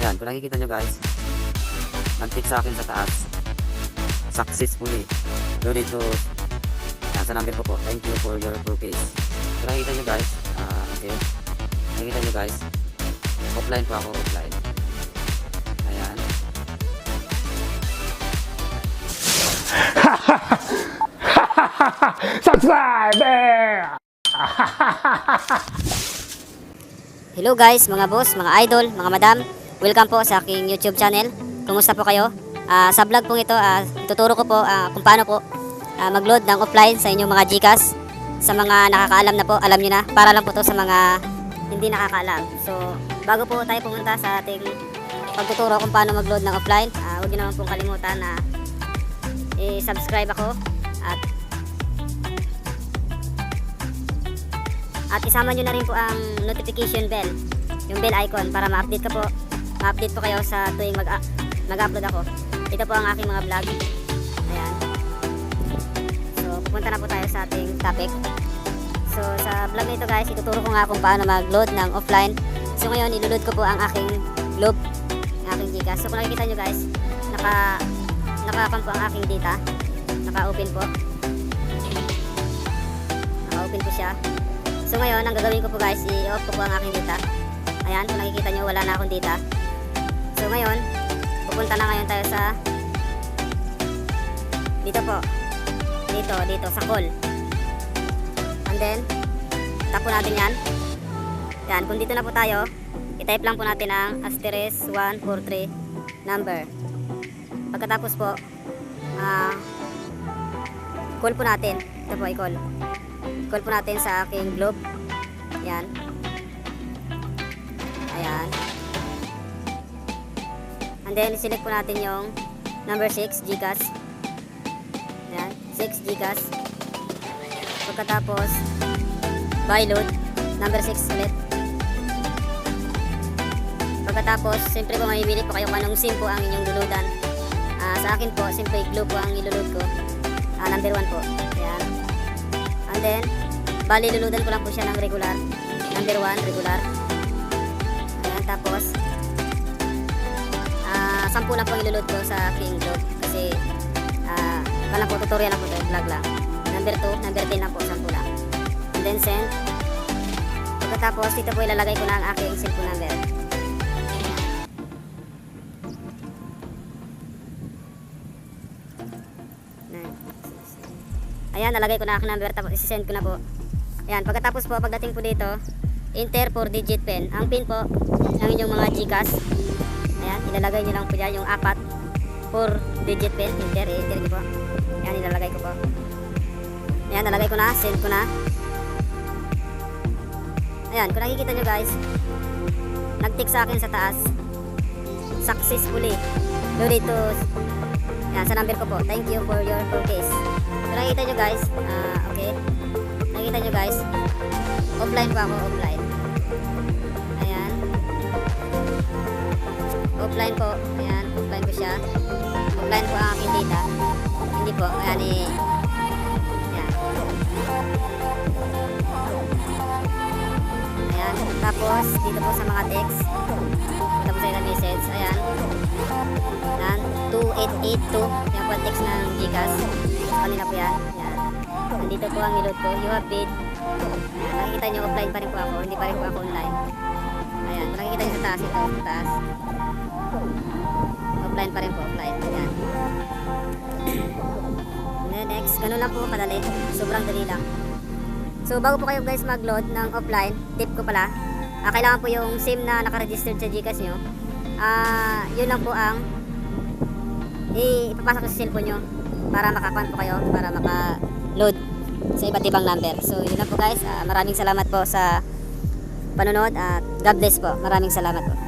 Ayan, kung nakikita nyo guys, nag-tick sa akin sa taas. Successfully. Donate to, sa number ko po. Thank you for your purchase. Kung nakikita nyo guys, okay. Nakikita nyo guys, offline po ako, offline. Ayan. Subscribe! Hello guys, mga boss, mga idol, mga madam. Welcome po sa aking YouTube channel. Kumusta po kayo? Sa vlog pong ito, tuturo ko po kung paano po mag-load ng offline sa inyong mga GCash. Sa mga nakakaalam na po, alam nyo na. Para lang po to sa mga hindi nakakaalam. So, bago po tayo pumunta sa ating pagtuturo kung paano mag-load ng offline, huwag nyo naman pong kalimutan na i-subscribe ako at isama nyo na rin po ang notification bell, yung bell icon, para ma-update po kayo sa tuwing mag-upload ako. Ito po ang aking mga vlog. Ayan. So, pupunta na po tayo sa ating topic. So, sa vlog na ito guys, ituturo ko nga kung paano mag-load ng offline. So, ngayon, ilulod ko po ang aking Globe, ang aking GCash. So, kung nakikita nyo guys, naka-pan po ang aking data. Naka-open po. Naka-open po siya. So ngayon, ang gagawin ko po guys, i-off ko po ang aking data. Ayan, kung nakikita nyo, wala na akong data. So ngayon, pupunta na ngayon tayo sa dito po. Dito sa call. And then, tap po natin yan. Yan, kung dito na po tayo, i-type lang po natin ang *143 number. Pagkatapos po, call po natin. Ito po, i-call. Call po natin sa aking Globe. Yan. Ayan. And then, select po natin yung number 6, GCash. Ayan. 6, GCash. Pagkatapos, buy load. Number 6 ulit. Pagkatapos, siyempre po mamimili po kayo kung anong SIM po ang inyong luludan. Sa akin po, siyempre Globe po ang ilulod ko. Number 1 po. Ayan. And then, bali luludan ko lang po siya ng regular. Number 1, regular. Ayan, tapos 10 lang po ilulod ko sa aking Globe. Kasi walang po, tutorial lang po ito, vlog lang. Number 2, number 10 lang po, 10 lang. And then send. Pagkatapos, dito po ilalagay ko na ang aking cellphone number. Ayan, nalagay ko na aking number, tapos isi-send ko na po. Ayan, pagkatapos po, pagdating po dito, enter 4-digit PIN. Ang PIN po ng inyong mga GCash. Ayan, ilalagay nyo lang po dyan yung 4-digit PIN. Enter nyo po. Ayan, ilalagay ko po. Ayan, nalagay ko na, send ko na. Ayan, kung nakikita nyo guys, nag-tick sa akin sa taas. Successfully. Donate to, ayan, sa number ko po. Thank you for your purchase. Kung nakikita nyo guys, okay. Nakikita nyo guys, offline po ako, offline. Ayan. Offline po, ayan, offline po siya. Offline po ang aking data. Hindi po, ayan ayan. Ayan, tapos dito po sa mga text, dito po sa ilang message, ayan. Ayan, 2882, yan po ang text ng GCash. Kanina po yan. Yan. Nandito po ang nilod ko. You have paid. Nakikita nyo, offline pa rin po ako. Hindi pa rin po ako online. Ayan. Kung nakikita nyo sa taas ito. Sa taas. Offline pa rin po. Offline. Ayan. And then next. Ganun lang po kadali. Sobrang dali lang. So bago po kayo guys mag-load ng offline, tip ko pala. Kailangan po yung SIM na nakaregistered sa GCash nyo. Yun lang po ang ipapasok ko sa cellphone nyo. Para makakuan po kayo, para maka-load sa iba't ibang number. So yun na po guys, maraming salamat po sa panonood at God bless po. Maraming salamat po.